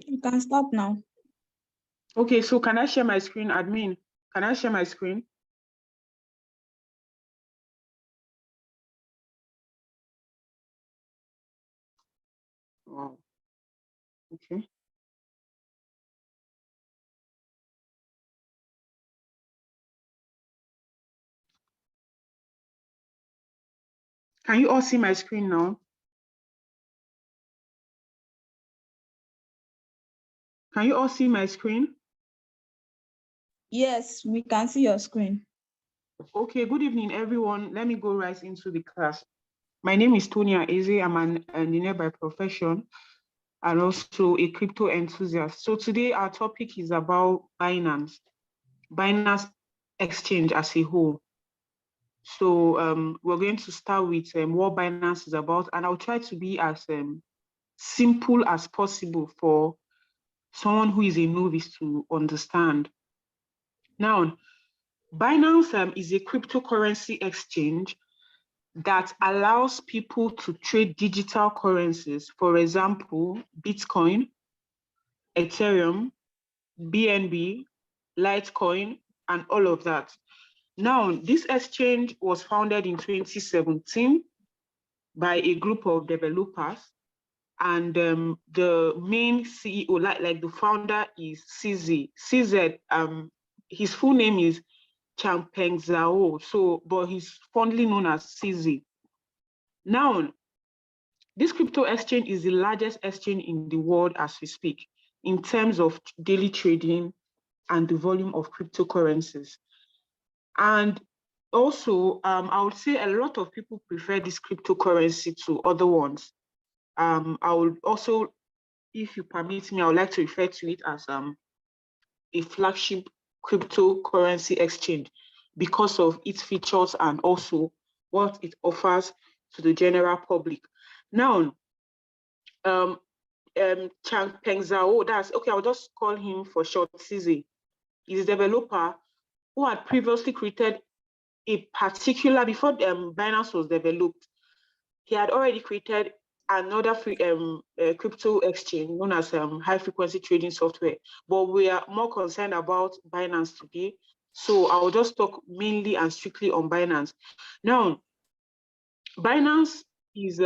You can stop now. Okay, so can I share my screen, admin? Can I share my screen? Oh, okay. Can you all see my screen now? Can you all see my screen? Yes, we can see your screen. Okay, good evening, everyone. Let me go right into the class. My name is Tonya Eze. I'm an engineer by profession and also a crypto enthusiast. So today our topic is about Binance exchange as a whole. So we're going to start with what Binance is about, and I'll try to be as simple as possible for someone who is a novice to understand. Now, Binance is a cryptocurrency exchange that allows people to trade digital currencies, for example, Bitcoin, Ethereum, BNB, Litecoin, and all of that. Now, this exchange was founded in 2017 by a group of developers, and the main CEO, like the founder, is CZ. CZ, his full name is Changpeng Zhao, but he's fondly known as CZ. Now, this crypto exchange is the largest exchange in the world as we speak, in terms of daily trading and the volume of cryptocurrencies. And also, I would say a lot of people prefer this cryptocurrency to other ones. I would also, if you permit me, I would like to refer to it as a flagship cryptocurrency exchange because of its features and also what it offers to the general public. Now, Changpeng Zhao, that's okay, I'll just call him for short, CZ, is a developer who had previously created a particular, before Binance was developed, he had already created another crypto exchange known as high frequency trading software. But we are more concerned about Binance today. So I will just talk mainly and strictly on Binance. Now, Binance is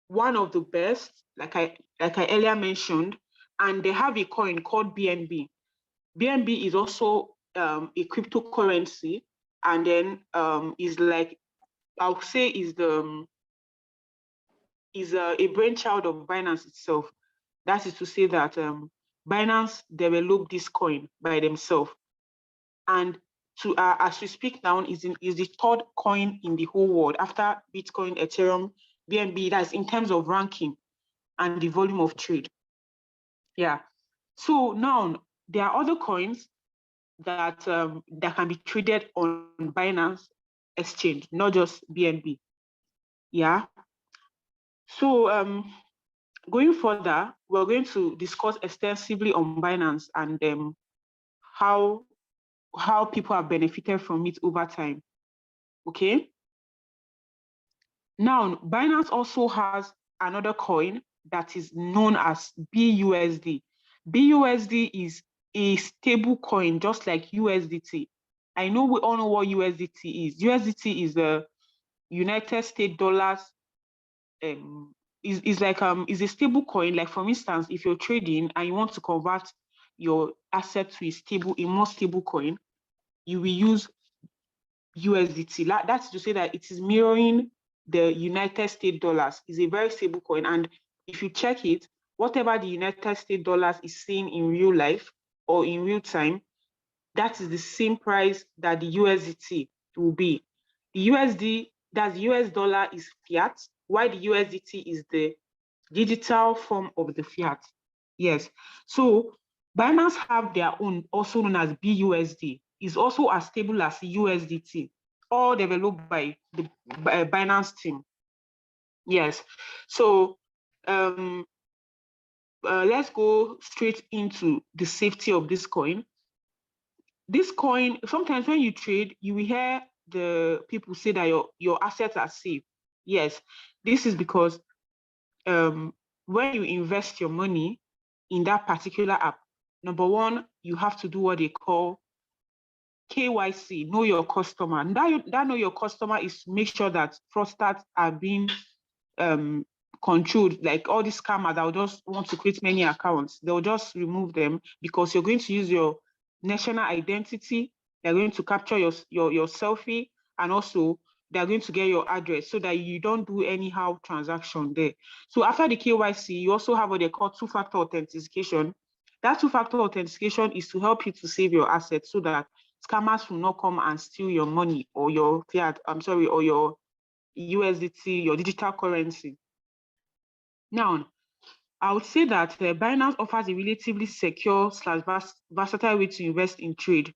one of the best, like I earlier mentioned, and they have a coin called BNB. BNB is also a cryptocurrency, and then is like, I would say is a brainchild of Binance itself. That is to say that Binance developed this coin by themselves, and as we speak now, is the third coin in the whole world after Bitcoin, Ethereum, BNB. That's in terms of ranking and the volume of trade. Yeah. So now there are other coins that can be traded on Binance exchange, not just BNB. Yeah. So going further, we're going to discuss extensively on Binance and how people have benefited from it over time. Okay. Now, Binance also has another coin that is known as BUSD. BUSD is a stable coin, just like USDT. I know we all know what USDT is. USDT is the United States dollars. Is a stable coin. Like, for instance, if you're trading and you want to convert your asset to a more stable coin, you will use USDT. That's to say that it is mirroring the United States dollars. Is a very stable coin, and if you check it, whatever the United States dollars is seeing in real life or in real time, that is the same price that the USDT will be. The US dollar is fiat, while the USDT is the digital form of the fiat. Yes. So Binance have their own, also known as BUSD, is also as stable as USDT, all developed by the Binance team. Yes. So let's go straight into the safety of this coin. This coin, sometimes when you trade, you will hear the people say that your assets are safe. Yes, this is because when you invest your money in that particular app. Number one, you have to do what they call KYC, know your customer. And that know your customer is to make sure that fraudsters are being controlled. Like all these scammers that will just want to create many accounts, they'll just remove them because you're going to use your national identity. They're going to capture your selfie, and also they're going to get your address so that you don't do anyhow transaction there. So after the KYC, you also have what they call two-factor authentication. That two-factor authentication is to help you to save your assets so that scammers will not come and steal your money or your fiat, or your USDT, your digital currency. Now, I would say that Binance offers a relatively secure / versatile way to invest in trade.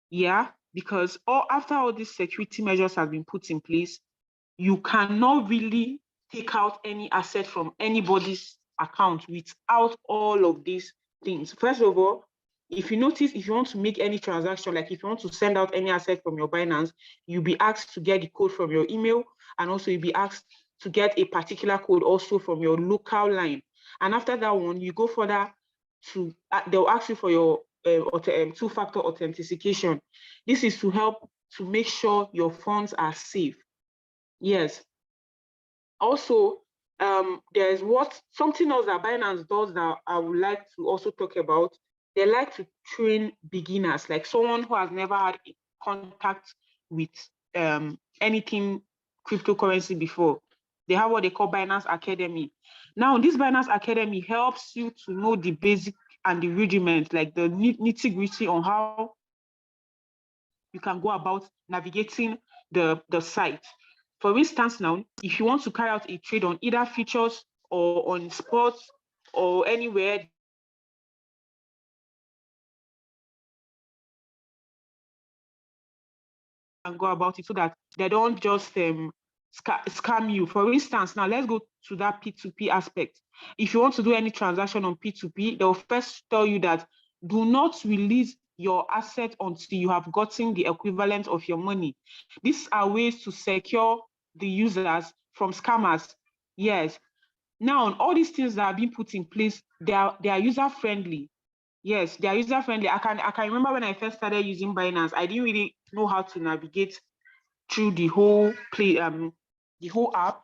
Yeah, because after all these security measures have been put in place, you cannot really take out any asset from anybody's account without all of these things. First of all, if you notice, if you want to make any transaction, like if you want to send out any asset from your Binance, you'll be asked to get the code from your email, and also you'll be asked to get a particular code also from your local line. And after that one, you go further to, they'll ask you for your two-factor authentication. This is to help to make sure your funds are safe. Yes. Also, there's something else that Binance does that I would like to also talk about. They like to train beginners, like someone who has never had contact with anything cryptocurrency before. They have what they call Binance Academy. Now, this Binance Academy helps you to know the basic and the rudiments, like the nitty-gritty on how you can go about navigating the site. For instance, now, if you want to carry out a trade on either futures or on sports or anywhere, and go about it so that they don't just scam you. For instance, now let's go to that P2P aspect. If you want to do any transaction on P2P, they'll first tell you that do not release your asset until you have gotten the equivalent of your money. These are ways to secure the users from scammers. Yes. Now, all these things that are being put in place, they are user-friendly. Yes, they are user-friendly. I can remember when I first started using Binance, I didn't really know how to navigate through the whole app.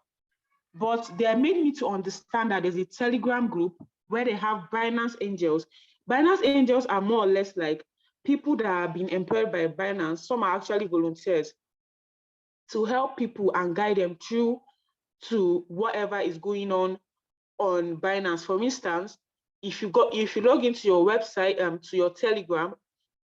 But they made me to understand that there's a Telegram group where they have Binance Angels. Binance Angels are more or less like people that have been employed by Binance. Some are actually volunteers to help people and guide them through to whatever is going on Binance. For instance, if you log into your website, to your Telegram,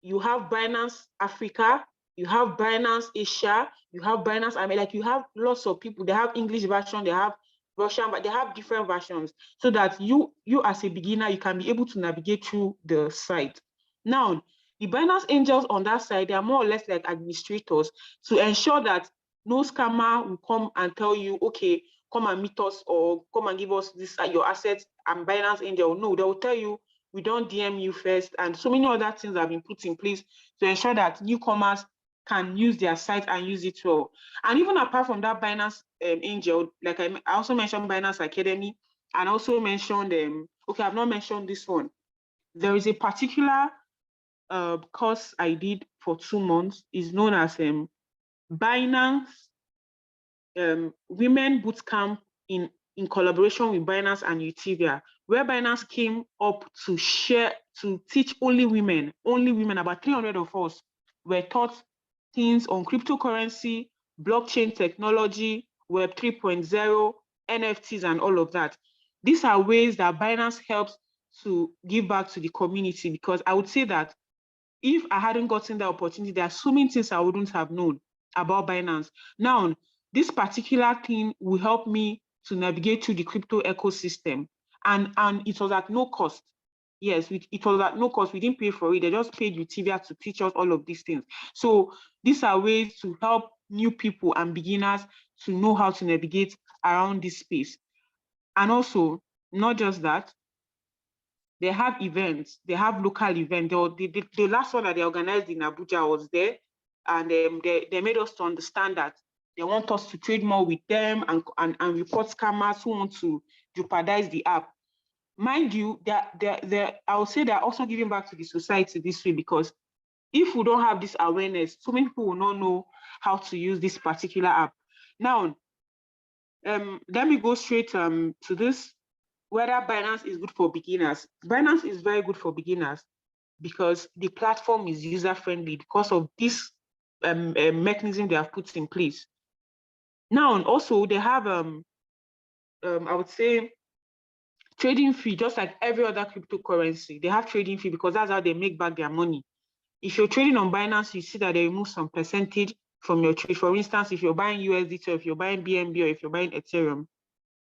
you have Binance Africa, you have Binance Asia, you have Binance, like you have lots of people. They have English version, they have Russian, but they have different versions so that you as a beginner, you can be able to navigate through the site. Now, the Binance Angels on that side, they are more or less like administrators to ensure that no scammer will come and tell you, okay, come and meet us or come and give us this your assets. I'm Binance Angel. No, they will tell you, we don't DM you first, and so many other things have been put in place to ensure that newcomers can use their site and use it well. And even apart from that Binance Angel, like I also mentioned Binance Academy, and also mentioned, okay, I've not mentioned this one. There is a particular course I did for 2 months, is known as Binance Women Bootcamp in collaboration with Binance and Utivia, where Binance came up to teach only women, about 300 of us were taught things on cryptocurrency, blockchain technology, Web 3.0, NFTs, and all of that. These are ways that Binance helps to give back to the community, because I would say that if I hadn't gotten the opportunity, there are so many things I wouldn't have known about Binance. Now, this particular thing will help me to navigate through the crypto ecosystem, and it was at no cost. Yes, it was at no cost. We didn't pay for it. They just paid Utivia to teach us all of these things. So these are ways to help new people and beginners to know how to navigate around this space. And also, not just that, they have events, they have local events. The last one that they organized in Abuja was there, and they made us to understand that they want us to trade more with them and report scammers who want to jeopardize the app. mind you, I would say they're also giving back to the society this way, because if we don't have this awareness, so many people will not know how to use this particular app. Now, let me go straight to this, whether Binance is good for beginners. Binance is very good for beginners because the platform is user-friendly because of this mechanism they have put in place. Now, also, they have, I would say, trading fee, just like every other cryptocurrency. They have trading fee because that's how they make back their money. If you're trading on Binance, you see that they remove some percentage from your trade. For instance, if you're buying USDT, or if you're buying BNB, or if you're buying Ethereum,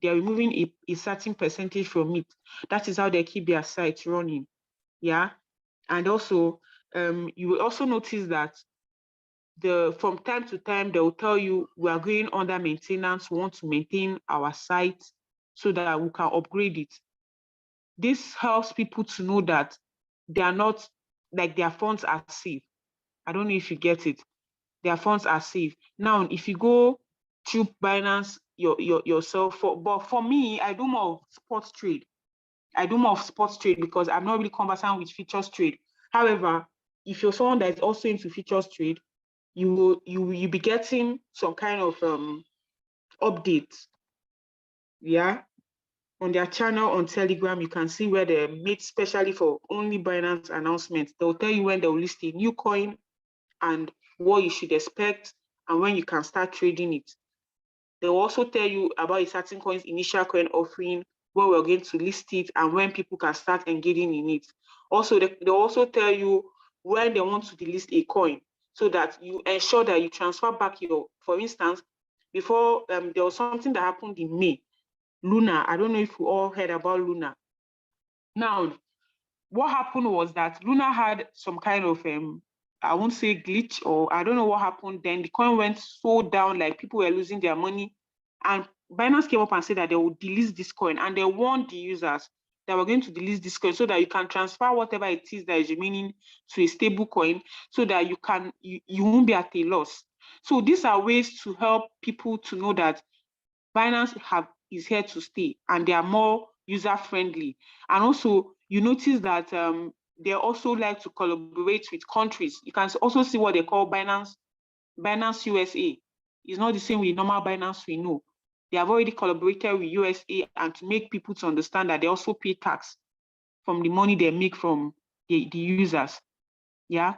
they're removing a certain percentage from it. That is how they keep their site running. Yeah. And also, you will also notice that from time to time, they will tell you, we are going under maintenance, we want to maintain our site so that we can upgrade it. This helps people to know that they are not, like, their funds are safe. I don't know if you get it. Their funds are safe. Now, if you go through Binance yourself, but for me, I do more of sports trade. I do more of sports trade because I'm not really conversant with futures trade. However, if you're someone that is also into futures trade, you will be getting some kind of updates. Yeah. On their channel on Telegram, you can see where they made specially for only Binance announcements. They'll tell you when they'll list a new coin and what you should expect and when you can start trading it. They'll also tell you about a certain coin's initial coin offering, when we're going to list it, and when people can start engaging in it. Also, they'll also tell you when they want to delist a coin, so that you ensure that you transfer back for instance, before there was something that happened in May, Luna. I don't know if we all heard about Luna. Now, what happened was that Luna had some kind of I won't say glitch, or I don't know what happened. Then the coin went so down, like people were losing their money. And Binance came up and said that they would delist this coin, and they warned the users that we're going to delist this coin so that you can transfer whatever it is that is remaining to a stable coin, so that you won't be at a loss. So these are ways to help people to know that Binance is here to stay, and they are more user-friendly. And also, you notice that they also like to collaborate with countries. You can also see what they call Binance USA. It's not the same with normal Binance we know. They have already collaborated with USA, and to make people to understand that they also pay tax from the money they make from the users. Yeah.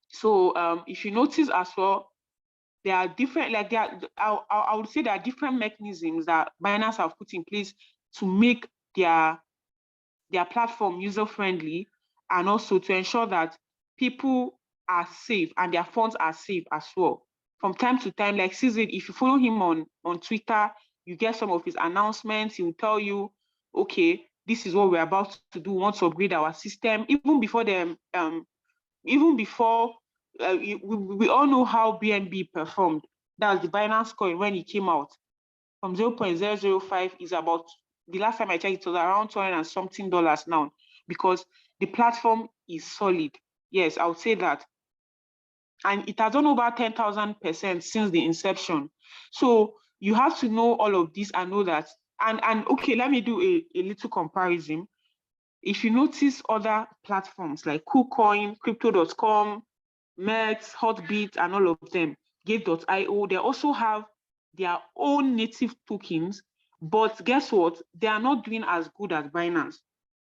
So if you notice as well, there are different, like I would say there are different mechanisms that Binance have put in place to make their platform user-friendly, and also to ensure that people are safe and their funds are safe as well. From time to time, like Cizid, if you follow him on Twitter, you get some of his announcements. He will tell you, okay, this is what we're about to do. We want to upgrade our system. Even before we all know how BNB performed. That's the Binance coin when it came out. From 0.005 is about, the last time I checked, it was around $200 and something now, because the platform is solid. Yes, I would say that. And it has done over 10,000% since the inception. So you have to know all of this and know that. And okay, let me do a little comparison. If you notice other platforms like KuCoin, Crypto.com, Mex, Hotbit, and all of them, Gate.io, they also have their own native tokens, but guess what? They are not doing as good as Binance.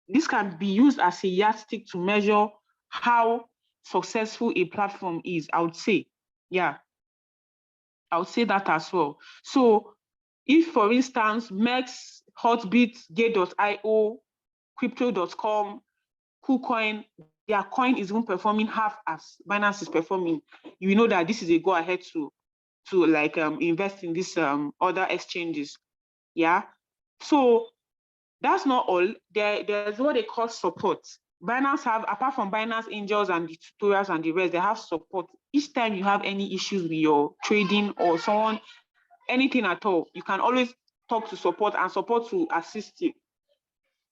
This can be used as a yardstick to measure how successful a platform is, I would say. Yeah, I would say that as well. So if, for instance, Mex, Hotbit, Gate.io, Crypto.com, KuCoin, their coin is even performing half as Binance is performing, you know that this is a go ahead to like invest in these other exchanges. Yeah. So that's not all. There's what they call support. Binance have, apart from Binance Angels and the tutorials and the rest, they have support. Each time you have any issues with your trading or someone, anything at all, you can always talk to support, and support to assist you.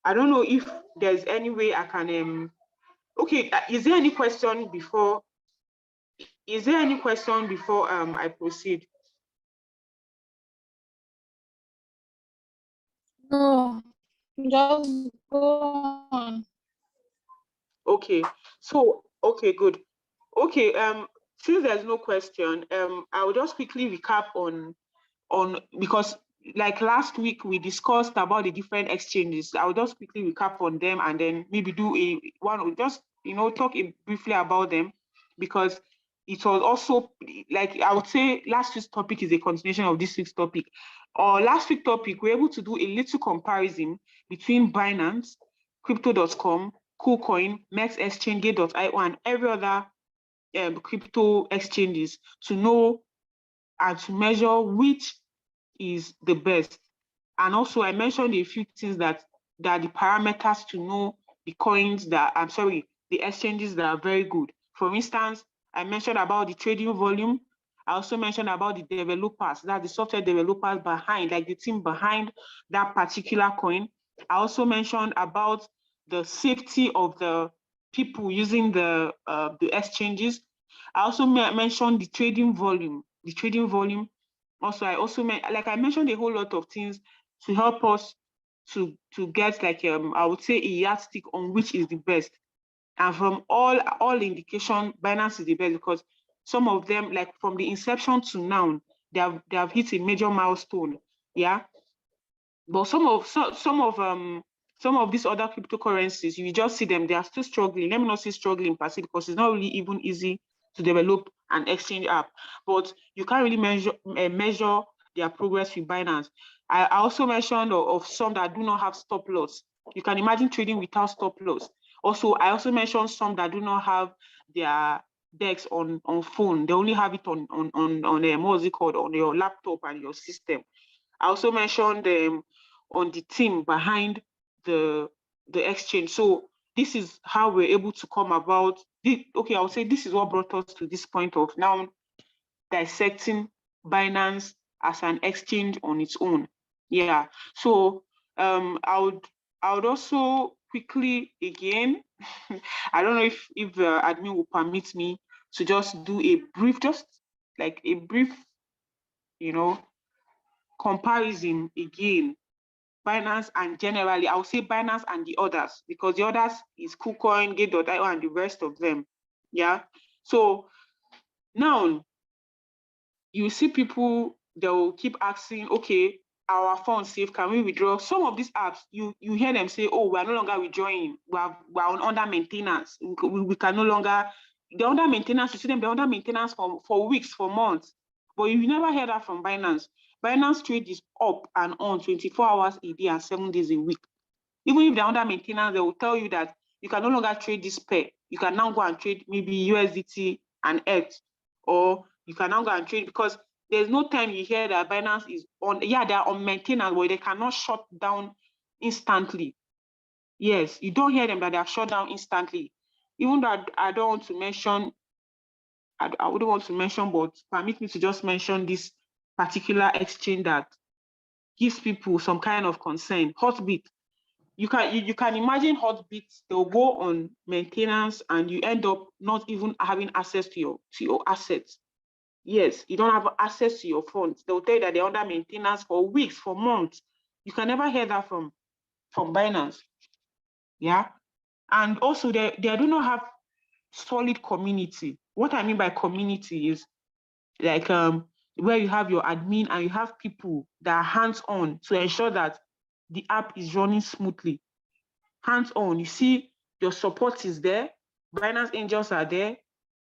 I don't know if there's any way I can okay, is there any question before I proceed? No. Just go on. Okay. So, okay, good. Okay, since there's no question, I will just quickly recap on because like last week we discussed about the different exchanges. I'll just quickly recap on them and then maybe do just talk briefly about them, because it was also, like, I would say last week's topic is a continuation of this week's topic. Or last week's topic, we're able to do a little comparison between Binance, Crypto.com, KuCoin, MEXChange, Gate.io, and every other crypto exchanges to know and to measure which is the best. And also I mentioned a few things that are the parameters to know the coins that, the exchanges that are very good. For instance, I mentioned about the trading volume. I also mentioned about the developers, that the software developers behind, like the team behind that particular coin. I also mentioned about the safety of the people using the exchanges. I also mentioned the trading volume. Also, I mentioned a whole lot of things to help us to get, like, I would say, a yardstick on which is the best. And from all indication, Binance is the best, because some of them, like from the inception to now, they have hit a major milestone. Yeah. But some of these other cryptocurrencies, you just see them, they are still struggling. Let me not say struggling per se, because it's not really even easy to develop an exchange app. But you can't really measure their progress with Binance. I also mentioned of some that do not have stop loss. You can imagine trading without stop loss. Also, I also mentioned some that do not have their DEX on phone. They only have it on what's it called, on your laptop and your system. I also mentioned on the team behind the exchange. So this is how we're able to come about. Okay, I would say this is what brought us to this point of now dissecting Binance as an exchange on its own. Yeah. So I would also quickly again, I don't know if admin will permit me to just do a brief, comparison again. Binance and generally, I would say Binance and the others, because the others is KuCoin, Gate.io, and the rest of them. Yeah. So now you see people, they will keep asking, okay, our funds safe, can we withdraw? Some of these apps, you hear them say, oh, we're no longer withdrawing, we're on under maintenance. We can no longer, they're under maintenance. You see them, they're under maintenance for weeks, for months. But you never hear that from Binance. Binance trade is up and on 24 hours a day and 7 days a week. Even if they're under maintenance, they will tell you that you can no longer trade this pair. You can now go and trade maybe USDT and ETH, or you can now go and trade, because there's no time you hear that Binance is on, yeah, they're on maintenance, but they cannot shut down instantly. Yes, you don't hear them that they are shut down instantly. Even though I don't want to mention, I wouldn't want to mention, but permit me to just mention this particular exchange that gives people some kind of concern. Hotbit. You can imagine Hotbit, they'll go on maintenance and you end up not even having access to your assets. Yes, you don't have access to your funds. They'll tell you that they're under maintenance for weeks, for months. You can never hear that from Binance. Yeah. And also they do not have solid community. What I mean by community is like where you have your admin and you have people that are hands-on to ensure that the app is running smoothly. Hands-on, you see your support is there, Binance angels are there.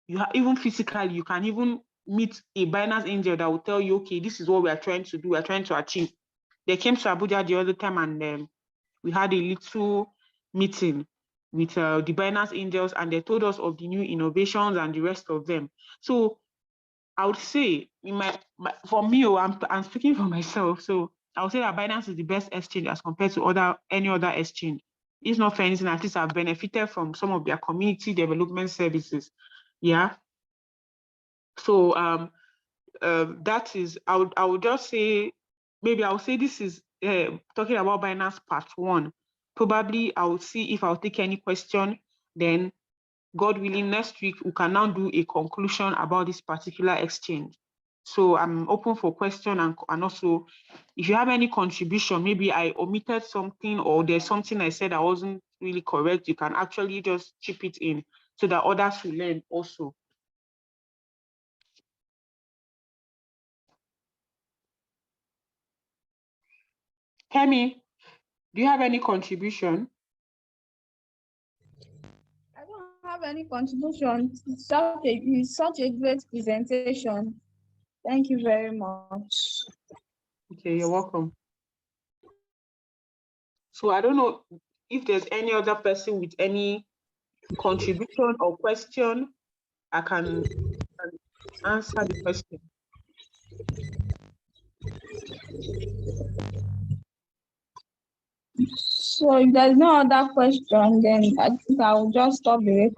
You have, even physically, you can even meet a Binance angel that will tell you, okay, this is what we are trying to do, we are trying to achieve. They came to Abuja the other time and we had a little meeting with the Binance angels, and they told us of the new innovations and the rest of them. So I would say, for me, I'm speaking for myself, so I would say that Binance is the best exchange as compared to any other exchange. It's not for anything, at least I've benefited from some of their community development services. Yeah. So that is, I would just say, maybe I would say this is talking about Binance part 1. Probably I would see if I'll take any question, then God willing, next week we can now do a conclusion about this particular exchange. So I'm open for question, and also if you have any contribution, maybe I omitted something or there's something I said I wasn't really correct, you can actually just chip it in so that others will learn also. Kemi, do you have any contribution? I don't have any contribution. It's such a great presentation. Thank you very much. Okay, you're welcome. So I don't know if there's any other person with any contribution or question. I can answer the question. So if there's no other question, then I think I will just stop the recording.